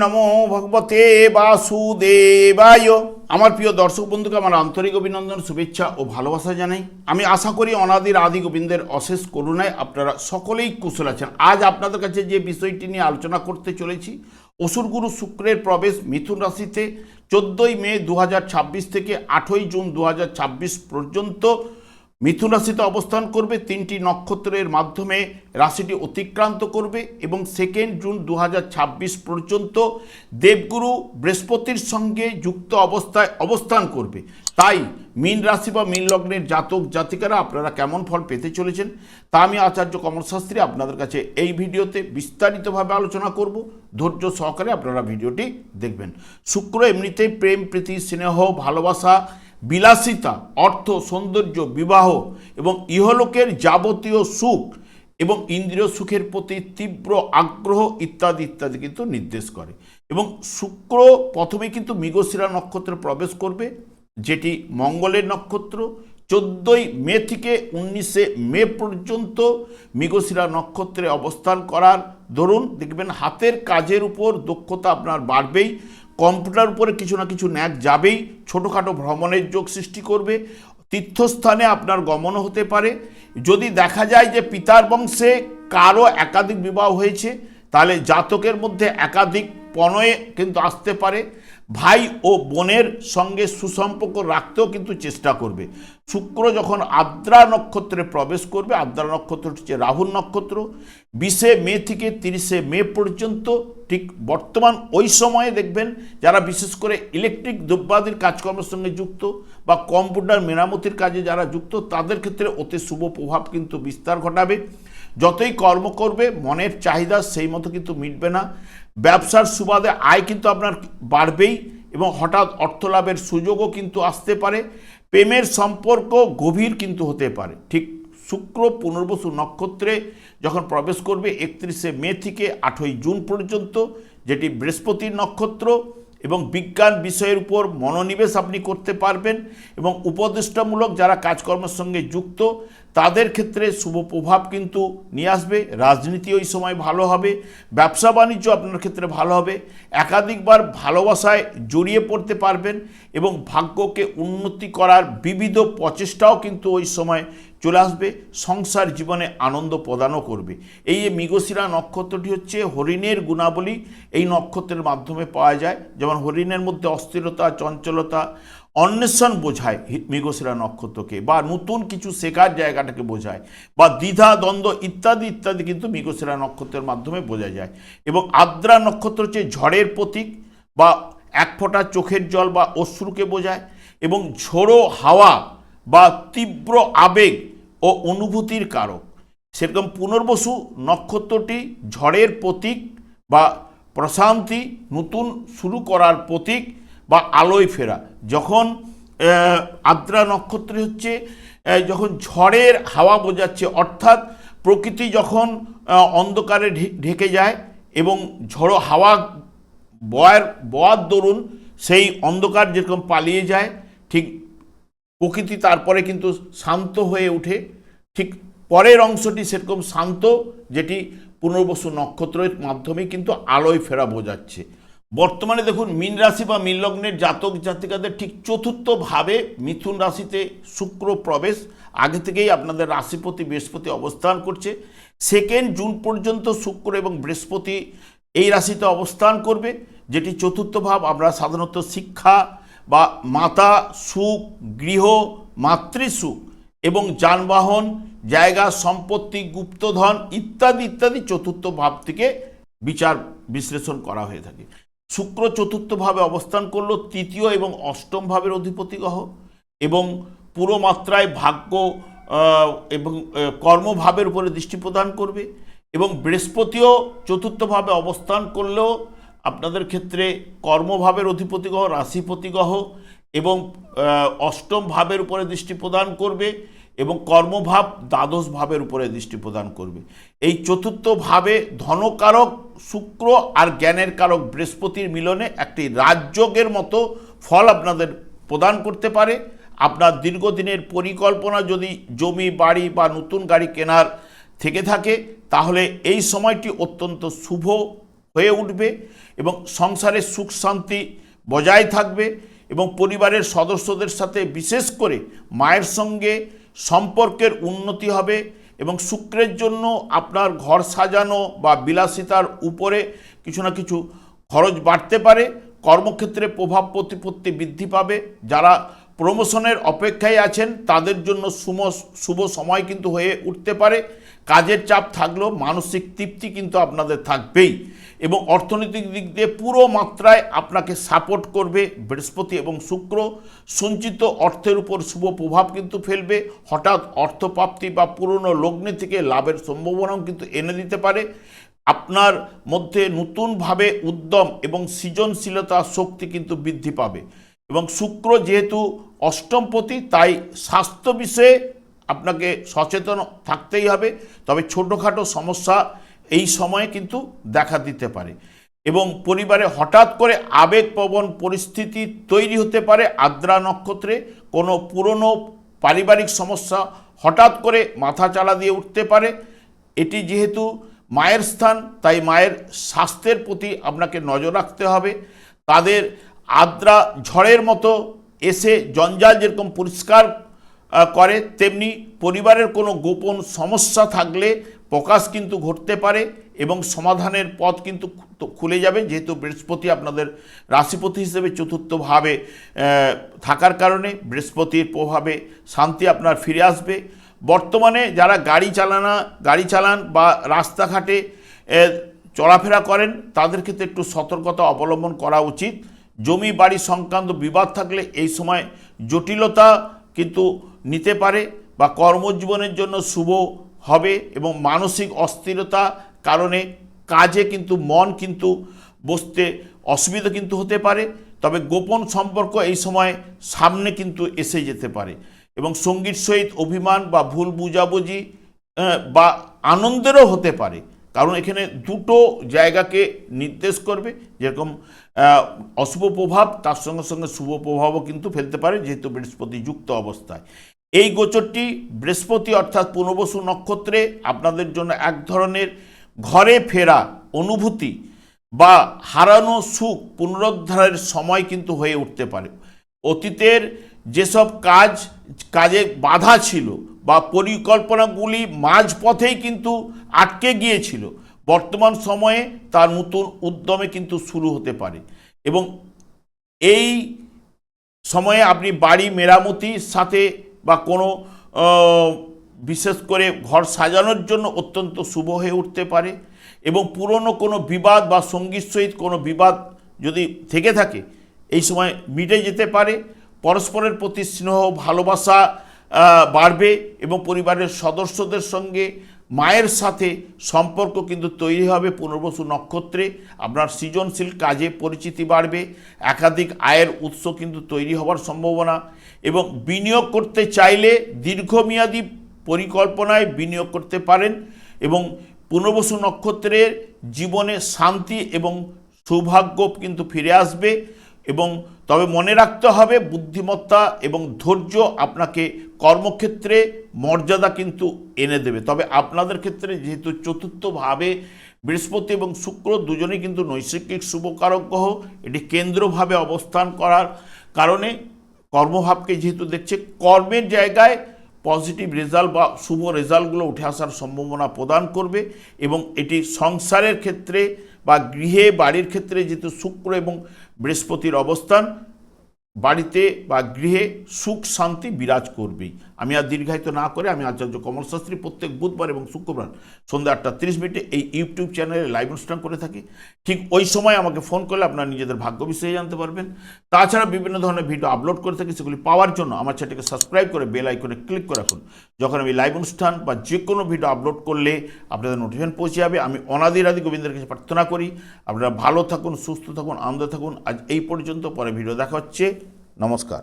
নমো ভগবতে বাসুদেবায়। আমার প্রিয় দর্শক বন্ধুকে আমার আন্তরিক অভিনন্দন, শুভেচ্ছা ও ভালোবাসা জানাই। আমি আশা করি অনাদির আদি গোবিন্দের অশেষ করুণায় আপনারা সকলেই কুশল আছেন। আজ আপনাদের কাছে যে বিষয়টি নিয়ে আলোচনা করতে চলেছি, অসুরগুরু শুক্রের প্রবেশ মিথুন রাশিতে 14ই মে 2026 থেকে 8ই জুন 2026 পর্যন্ত মিথুন রাশিতে অবস্থান করবে। 3টি নক্ষত্রের মাধ্যমে রাশিটি অতিক্রান্ত করবে এবং 2 জুন 2026 পর্যন্ত দেবগুরু বৃহস্পতির সঙ্গে যুক্ত অবস্থায় অবস্থান করবে। তাই মীন রাশি বা মীন লগ্নের জাতক জাতিকারা আপনারা কেমন ফল পেতে চলেছেন তা আমি আচার্য কমলশাস্ত্রী আপনাদের কাছে এই ভিডিওতে বিস্তারিতভাবে আলোচনা করব। ধৈর্য সহকারে আপনারা ভিডিওটি দেখবেন। শুক্র এমনিতেই প্রেম, প্রীতি, স্নেহ, ভালোবাসা, বিলাসিতা, অর্থ, সৌন্দর্য, বিবাহ এবং ইহলোকের যাবতীয় সুখ এবং ইন্দ্রিয় সুখের প্রতি তীব্র আগ্রহ ইত্যাদি ইত্যাদি কিন্তু নির্দেশ করে। এবং শুক্র প্রথমে কিন্তু মৃগশিরা নক্ষত্রে প্রবেশ করবে, যেটি মঙ্গলের নক্ষত্র। 14ই মে থেকে 19শে মে পর্যন্ত মৃগশিরা নক্ষত্রে অবস্থান করার দরুন দেখবেন হাতের কাজের উপর দক্ষতা আপনার বাড়বেই, কম্পিউটার উপরে কিছু না কিছু ন্যাক যাবেই, ছোটোখাটো ভ্রমণের যোগ সৃষ্টি করবে, তীর্থস্থানে আপনার গমন হতে পারে। যদি দেখা যায় যে পিতার বংশে কারো একাধিক বিবাহ হয়েছে, তাহলে জাতকের মধ্যে একাধিক প্রণয়ে কিন্তু আসতে পারে। ভাই ও বোনের সঙ্গে সুসম্পর্ক রাখতেও কিন্তু চেষ্টা করবে। শুক্র যখন আদ্রা নক্ষত্রে প্রবেশ করবে, আদ্রা নক্ষত্র হচ্ছে রাহুর নক্ষত্র, 20শে মে থেকে 30শে মে পর্যন্ত, ঠিক বর্তমান ওই সময়ে দেখবেন যারা বিশেষ করে ইলেকট্রিক দ্রব্যাদির কাজকর্মের সঙ্গে যুক্ত বা কম্পিউটার মেরামতির কাজে যারা যুক্ত, তাদের ক্ষেত্রে অতি শুভ প্রভাব কিন্তু বিস্তার ঘটাবে। যতই কর্ম করবে মনের চাহিদা সেই মতো কিন্তু মিটবে না। ব্যবসার সুবাদে আয় কিন্তু আপনার বাড়বেই এবং হঠাৎ অর্থলাভের সুযোগও কিন্তু আসতে পারে। প্রেমের সম্পর্ক গভীর কিন্তু হতে পারে। ঠিক শুক্র পুনর্বসু নক্ষত্রে যখন প্রবেশ করবে 31শে মে থেকে 8ই জুন পর্যন্ত, যেটি বৃহস্পতির নক্ষত্র, এবং বিজ্ঞান বিষয়ের উপর মনোনিবেশ আপনি করতে পারবেন এবং উপদেষ্টামূলক যারা কাজকর্মের সঙ্গে যুক্ত তাদের ক্ষেত্রে শুভ প্রভাব কিন্তু নিয়ে আসবে। রাজনীতি ওই সময় ভালো হবে, ব্যবসা বাণিজ্য আপনার ক্ষেত্রে ভালো হবে, একাধিকবার ভালোবাসায় জড়িয়ে পড়তে পারবেন এবং ভাগ্যকে উন্নতি করার বিবিধ প্রচেষ্টাও কিন্তু ওই সময় চলে আসবে। সংসার জীবনে আনন্দ প্রদানও করবে। এই যে মৃগশিরা নক্ষত্রটি হচ্ছে হরিণের গুণাবলী এই নক্ষত্রের মাধ্যমে পাওয়া যায়। যেমন হরিণের মধ্যে অস্থিরতা, চঞ্চলতা, অন্বেষণ বোঝায় মৃগশিরা নক্ষত্রকে, বা নতুন কিছু শেখার জায়গাটাকে বোঝায়, বা দ্বিধা দ্বন্দ্ব ইত্যাদি ইত্যাদি কিন্তু মৃগশিরা নক্ষত্রের মাধ্যমে বোঝা যায়। এবং আদ্রা নক্ষত্র হচ্ছে ঝড়ের প্রতীক বা এক ফোঁটা চোখের জল বা অশ্রুকে বোঝায় এবং ঝোড়ো হাওয়া বা তীব্র আবেগ ও অনুভূতির কারক। সেরকম পুনর্বসু নক্ষত্রটি ঝড়ের প্রতীক বা প্রশান্তি, নতুন শুরু করার প্রতীক বা আলোয় ফেরা। যখন আদ্রা নক্ষত্রে হচ্ছে যখন ঝড়ের হাওয়া বোঝাচ্ছে, অর্থাৎ প্রকৃতি যখন অন্ধকারে ঢেকে যায় এবং ঝড়ো হাওয়া বওয়ার দরুন সেই অন্ধকার যেরকম পালিয়ে যায়, ঠিক প্রকৃতি তারপরে কিন্তু শান্ত হয়ে ওঠে। ঠিক পরের অংশটি সেরকম শান্ত, যেটি পুনর্বসু নক্ষত্রের মাধ্যমে কিন্তু আলোয় ফেরা বোঝাচ্ছে। বর্তমানে দেখুন মীন রাশি বা মীন লগ্নের জাতক জাতিকাদের ঠিক চতুর্থভাবে মিথুন রাশিতে শুক্র প্রবেশ। আগে থেকেই আপনাদের রাশিপতি বৃহস্পতি অবস্থান করছে। 2 জুন পর্যন্ত শুক্র এবং বৃহস্পতি এই রাশিতে অবস্থান করবে, যেটি চতুর্থ ভাব। আমরা সাধারণত শিক্ষা বা মাতা সুখ, গৃহ, মাতৃসুখ এবং যানবাহন, জায়গা, সম্পত্তি, গুপ্তধন ইত্যাদি ইত্যাদি চতুর্থ ভাব থেকে বিচার বিশ্লেষণ করা হয়ে থাকে। শুক্র চতুর্থভাবে অবস্থান করলো, তৃতীয় এবং অষ্টম ভাবের অধিপতি গ্রহ এবং পুরো মাত্রায় ভাগ্য এবং কর্মভাবের উপরে দৃষ্টি প্রদান করবে। এবং বৃহস্পতিও চতুর্থভাবে অবস্থান করলেও আপনাদের ক্ষেত্রে কর্মভাবের অধিপতি গ্রহ, রাশিপতি গ্রহ এবং অষ্টম ভাবের উপরে দৃষ্টি প্রদান করবে এবং কর্মভাব দ্বাদশ ভাবের উপরে দৃষ্টি প্রদান করবে। এই চতুর্থ ভাবে ধনকারক শুক্র আর জ্ঞানের কারক বৃহস্পতির মিলনে একটি রাজযোগের মতো ফল আপনাদের প্রদান করতে পারে। আপনার দীর্ঘদিনের পরিকল্পনা যদি জমি, বাড়ি বা নতুন গাড়ি কেনার থেকে থাকে, তাহলে এই সময়টি অত্যন্ত শুভ হয়ে উঠবে এবং সংসারে সুখ শান্তি বজায় থাকবে এবং পরিবারের সদস্যদের সাথে বিশেষ করে মায়ের সঙ্গে সম্পর্কের উন্নতি হবে এবং শুক্রের জন্য আপনার ঘর সাজানো বা বিলাসিতার উপরে কিছু না কিছু খরচ বাড়তে পারে। কর্মক্ষেত্রে প্রভাব প্রতিপত্তি বৃদ্ধি পাবে। যারা প্রমোশনের অপেক্ষায় আছেন তাদের জন্য শুভ সময় কিন্তু হয়ে উঠতে পারে। কাজের চাপ থাকলেও মানসিক তৃপ্তি কিন্তু আপনাদের থাকবেই এবং অর্থনৈতিক দিক দিয়ে পুরো মাত্রায় আপনাকে সাপোর্ট করবে বৃহস্পতি এবং শুক্র। সঞ্চিত অর্থের উপর শুভ প্রভাব কিন্তু ফেলবে। হঠাৎ অর্থপ্রাপ্তি বা পুরনো লগ্নে থেকে লাভের সম্ভাবনাও কিন্তু এনে দিতে পারে। আপনার মধ্যে নতুনভাবে উদ্যম এবং সৃজনশীলতা শক্তি কিন্তু বৃদ্ধি পাবে এবং শুক্র যেহেতু অষ্টমপতি তাই স্বাস্থ্য বিষয়ে আপনাকে সচেতন থাকতেই হবে। তবে ছোটোখাটো সমস্যা এই সময়ে কিন্তু দেখা দিতে পারে এবং পরিবারে হঠাৎ করে আবেগপ্রবণ পরিস্থিতি তৈরি হতে পারে। আদ্রা নক্ষত্রে কোনো পুরনো পারিবারিক সমস্যা হঠাৎ করে মাথা চালা দিয়ে উঠতে পারে। এটি যেহেতু মায়ের স্থান তাই মায়ের স্বাস্থ্যের প্রতি আপনাকে নজর রাখতে হবে। তাদের আদ্রা ঝড়ের মতো এসে জঞ্জাল যেরকম পরিষ্কার করে তেমনি পরিবারের কোনো গোপন সমস্যা থাকলে প্রকাশ কিন্তু ঘটতে পারে এবং সমাধানের পথ কিন্তু খুলে যাবে। যেহেতু বৃহস্পতি আপনাদের রাশিপতি হিসেবে চতুর্থভাবে থাকার কারণে বৃহস্পতির প্রভাবে শান্তি আপনার ফিরে আসবে। বর্তমানে যারা গাড়ি চালান বা রাস্তাঘাটে চলাফেরা করেন তাদের ক্ষেত্রে একটু সতর্কতা অবলম্বন করা উচিত। জমি বাড়ি সংক্রান্ত বিবাদ থাকলে এই সময় জটিলতা কিন্তু নিতে পারে বা কর্মজীবনের জন্য শুভ হবে এবং মানসিক অস্থিরতা কারণে কাজে কিন্তু মন কিন্তু বসতে অসুবিধা কিন্তু হতে পারে। তবে গোপন সম্পর্ক এই সময় সামনে কিন্তু এসে যেতে পারে এবং সঙ্গীর সহিত অভিমান বা ভুল বুঝাবুঝি বা আনন্দেরও হতে পারে, কারণ এখানে দুটো জায়গাকে নির্দেশ করবে। যেরকম অশুভ প্রভাব তার সঙ্গে সঙ্গে শুভ প্রভাবও কিন্তু ফেলতে পারে যেহেতু বৃহস্পতি যুক্ত অবস্থায়। এই গোচরটি বৃহস্পতি অর্থাৎ পুনর্বসু নক্ষত্রে আপনাদের জন্য এক ধরনের ঘরে ফেরা অনুভূতি বা হারানো সুখ পুনরুদ্ধারের সময় কিন্তু হয়ে উঠতে পারে। অতীতের যেসব কাজে বাধা ছিল বা পরিকল্পনাগুলি মাঝপথেই কিন্তু আটকে গিয়েছিল বর্তমান সময়ে তার নতুন উদ্যমে কিন্তু শুরু হতে পারে এবং এই সময়ে আপনি বাড়ি মেরামতির সাথে বা কোনো বিশেষ করে ঘর সাজানোর জন্য অত্যন্ত শুভ হয়ে উঠতে পারে এবং পুরনো কোনো বিবাদ বা সঙ্গীর সহিত কোনো বিবাদ যদি থেকে থাকে এই সময় মিটে যেতে পারে। পরস্পরের প্রতি স্নেহ ভালোবাসা বাড়বে এবং পরিবারের সদস্যদের সঙ্গে মায়ের সাথে সম্পর্ক কিন্তু তৈরি হবে। পুনর্বসু নক্ষত্রে আপনার সৃজনশীল কাজে পরিচিতি বাড়বে, একাধিক আয়ের উৎস কিন্তু তৈরি হওয়ার সম্ভাবনা এবং বিনিয়োগ করতে চাইলে দীর্ঘমেয়াদী পরিকল্পনায় বিনিয়োগ করতে পারেন এবং পুনর্বসু নক্ষত্রের জীবনে শান্তি এবং সৌভাগ্য কিন্তু ফিরে আসবে এবং তবে মনে রাখতে হবে বুদ্ধিমত্তা এবং ধৈর্য আপনাকে কর্মক্ষেত্রে মর্যাদা কিন্তু এনে দেবে। তবে আপনাদের ক্ষেত্রে যেহেতু চতুর্থভাবে বৃহস্পতি এবং শুক্র দুজনেই কিন্তু নৈসর্গিক শুভকারক গ্রহ, এটি কেন্দ্রভাবে অবস্থান করার কারণে কর্মভাবকে যেহেতু দেখছে কর্মের জায়গায় পজিটিভ রেজাল্ট বা শুভ রেজাল্টগুলো উঠে আসার সম্ভাবনা প্রদান করবে এবং এটি সংসারের ক্ষেত্রে বা গৃহে বাড়ির ক্ষেত্রে যেহেতু শুক্র এবং বৃহস্পতির অবস্থান বাড়িতে বা গৃহে সুখ শান্তি বিরাজ করবেই। আমি আর দীর্ঘায়িত না করে আমি আচার্য কমল শাস্ত্রী প্রত্যেক বুধবার এবং শুক্রবার সন্ধ্যা 8:30 এই ইউটিউব চ্যানেলে লাইভ অনুষ্ঠান করে থাকি। ঠিক ওই সময় আমাকে ফোন করলে আপনারা নিজেদের ভাগ্য বিষয়ে জানতে পারবেন। তাছাড়া বিভিন্ন ধরনের ভিডিও আপলোড করে থাকি, সেগুলি পাওয়ার জন্য আমার চ্যানেলকে সাবস্ক্রাইব করে বেল আইকনে ক্লিক করে রাখুন। যখন আমি লাইভ অনুষ্ঠান বা যে কোনো ভিডিও আপলোড করলে আপনাদের নোটিফিকেশন পৌঁছে যাবে। আমি অনাদি গোবিন্দের কাছে প্রার্থনা করি আপনারা ভালো থাকুন, সুস্থ থাকুন, আনন্দ থাকুন। আজ এই পর্যন্ত, পরে ভিডিও দেখা হচ্ছে। নমস্কার।